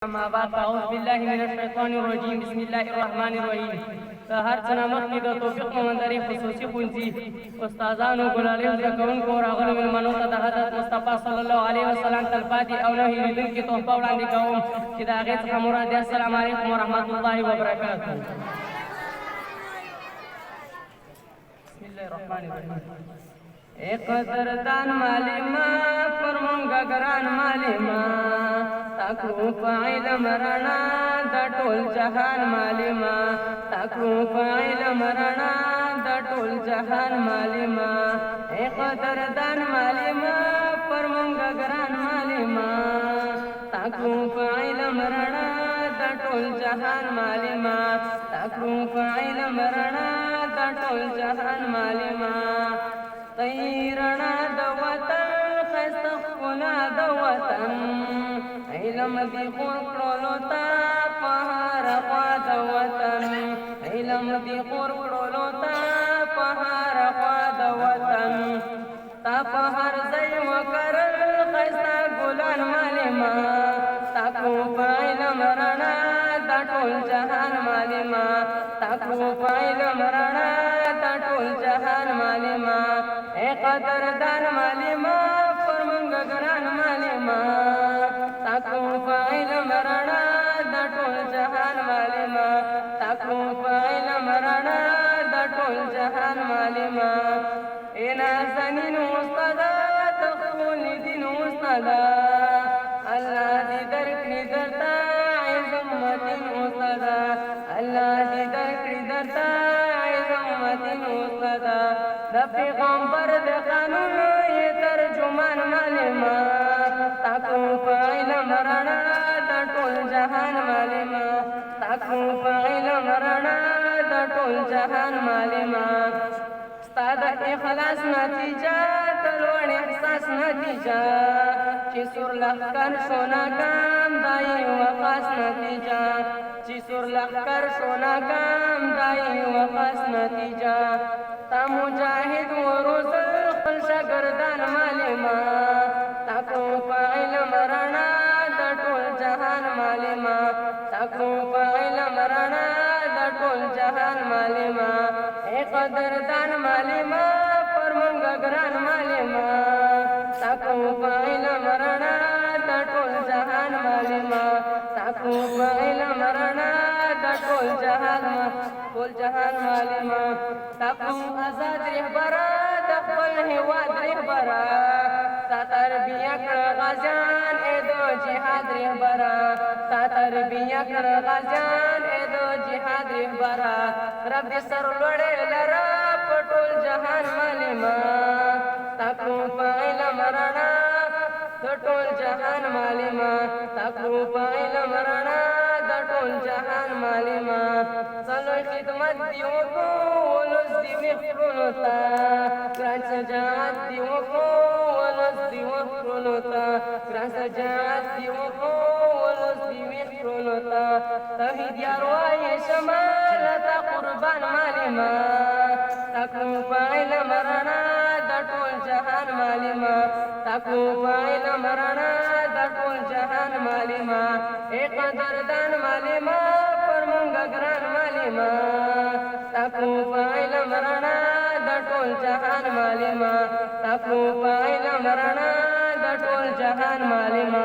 أما بعد أعوذ بالله من الشيطان الرجيم بسم الله الرحمن الرحيم هر څه نه مخکې د توفیق مومندرې خصوصي ښوونځي استادانو ګلالیو زده کوونکو راغلو مېلمنو ته د حضرت مصطفی صلی الله علیه وسلم تلپاتې او نه هېرېدونکې تحفه وړاندې کوم چې د هغې څخه مراد دی السلام علیکم ورحمة الله وبرکاته. بسم الله الرحمن الرحیم. اے قدردان معلما فرمونگا گران معلما تاکو فعیل مرنا دا ټول جهان معلما تاکو فعیل مرنا دا ټول جهان معلما اے قدردان معلما فرمونگا گران معلما تاکو فعیل مرنا دا ټول جهان معلما تاکو فعیل مرنا دا ټول جهان معلما طیرنا د وطن خسته ښکلا د وطن علم دې خور کړلو تا په هره خوا د وطن علم دې خور کړلو تا په هره خوا د وطن تا په هر ځای وکرل ښایسته ګلان معلما تا کو په علم رڼا دا ټول جهان معلما تا کو په علم رڼا دا ټول جهان معلما اے قدردان معلما فرمونگا گران معلما تاکو فعیل مرنا دا ټول جهان معلما تاکو فعیل مرنا دا ټول جهان معلما اے نازنین استادا تخول دین استادا اللہ دی درکړي درتا عظمتین استادا اللہ دی درکړي درتا عظمتین استادا د پیغمبر د قانون یې ترجمان معلما تاکو فعیل مرنا د ټول جهان معلما تاکو فعیل مرنا د ټول جهان معلما ستا د اخلاص نتیجه د لوړ احساس نتیجه چې سور لښکر شو ناکام دا یې وقاص نتیجه چې سور لښکر شو ناکام دا یې وقاص نتیجه تا مجاهد وروزل خپل شاګردان معلما تاکو فعیل مرنا د ټول جهان معلما تاکو فعیل مرنا د ټول جهان معلما اے قدردان معلما فرمونگا گران معلما تاکو فعیل مرنا د ټول جهان معلما تاکو فعیل مرنا د ټول جهان معلما تاکو آزاد رهبرا د خپل هیواد رهبرا تا تربیه کړه غازیان اې د جهاد رهبرا تا تربیه کړه غازیان اې د جهاد رهبرا رب دې سر لوړې لرا په ټول جهان معلما تاکو فعیل مرنا د ټول جهان معلما تاکو فعیل مرنا د ټول جهان معلما صلوی خدمت دی وکړو ولس دی وخرونو ته ګران شجاعت دی وکړو ولس دی وخرونو ته ګران شجاعت دی وکړو ولس دی وخرونو ته توحید یاروای شمال تا قربان معلما تاکو فعیل مرنا د ټول جهان معلما تاکو فعیل مرنا د ټول جهان معلما اے قدردان معلما فرمونگا گران معلما تاکو فعیل مرنا د ټول جهان معلما تاکو فعیل مرنا د ټول جهان معلما